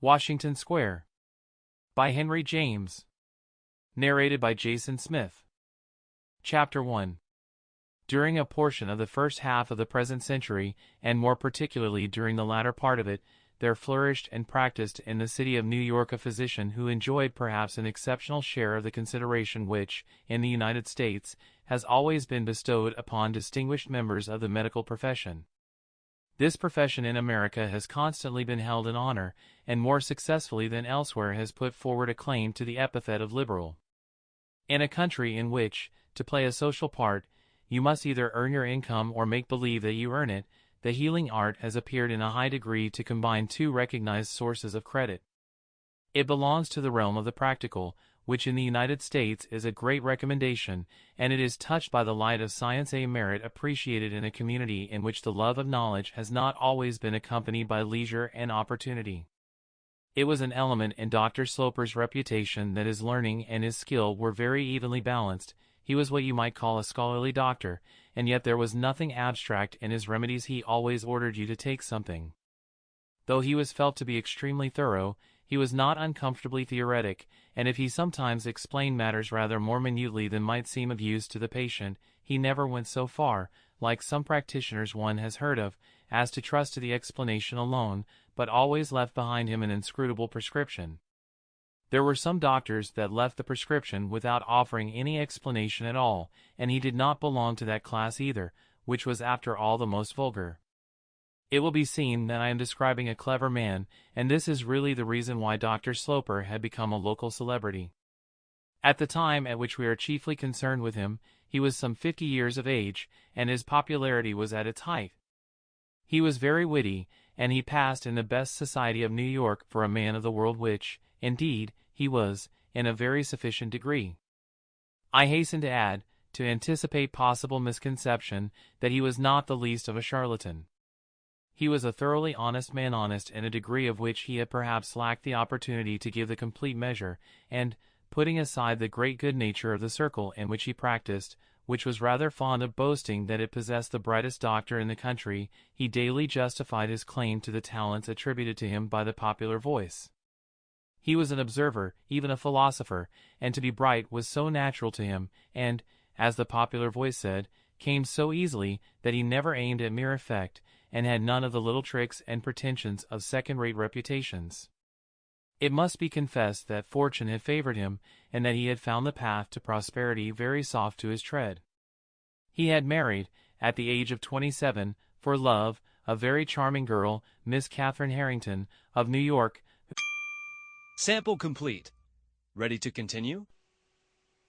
Washington Square. By Henry James. Narrated by Jason Smith. Chapter 1. During a portion of the first half of the present century, and more particularly during the latter part of it, there flourished and practiced in the city of New York a physician who enjoyed perhaps an exceptional share of the consideration which, in the United States, has always been bestowed upon distinguished members of the medical profession. This profession in America has constantly been held in honor, and more successfully than elsewhere has put forward a claim to the epithet of liberal. In a country in which, to play a social part, you must either earn your income or make believe that you earn it, the healing art has appeared in a high degree to combine two recognized sources of credit. It belongs to the realm of the practical, which in the United States is a great recommendation, and it is touched by the light of science, a merit appreciated in a community in which the love of knowledge has not always been accompanied by leisure and opportunity. It was an element in Dr. Sloper's reputation that his learning and his skill were very evenly balanced. He was what you might call a scholarly doctor, and yet there was nothing abstract in his remedies. He always ordered you to take something. Though he was felt to be extremely thorough, he was not uncomfortably theoretic, and if he sometimes explained matters rather more minutely than might seem of use to the patient, he never went so far, like some practitioners one has heard of, as to trust to the explanation alone, but always left behind him an inscrutable prescription. There were some doctors that left the prescription without offering any explanation at all, and he did not belong to that class either, which was after all the most vulgar. It will be seen that I am describing a clever man, and this is really the reason why Dr. Sloper had become a local celebrity. At the time at which we are chiefly concerned with him, he was some 50 years of age, and his popularity was at its height. He was very witty, and he passed in the best society of New York for a man of the world, which, indeed, he was, in a very sufficient degree. I hasten to add, to anticipate possible misconception, that he was not the least of a charlatan. He was a thoroughly honest man, honest in a degree of which he had perhaps lacked the opportunity to give the complete measure, and, putting aside the great good nature of the circle in which he practiced, which was rather fond of boasting that it possessed the brightest doctor in the country, he daily justified his claim to the talents attributed to him by the popular voice. He was an observer, even a philosopher, and to be bright was so natural to him, and, as the popular voice said, came so easily, that he never aimed at mere effect, and had none of the little tricks and pretensions of second-rate reputations. It must be confessed that fortune had favored him, and that he had found the path to prosperity very soft to his tread. He had married, at the age of 27, for love, a very charming girl, Miss Catherine Harrington, of New York. Sample complete. Ready to continue?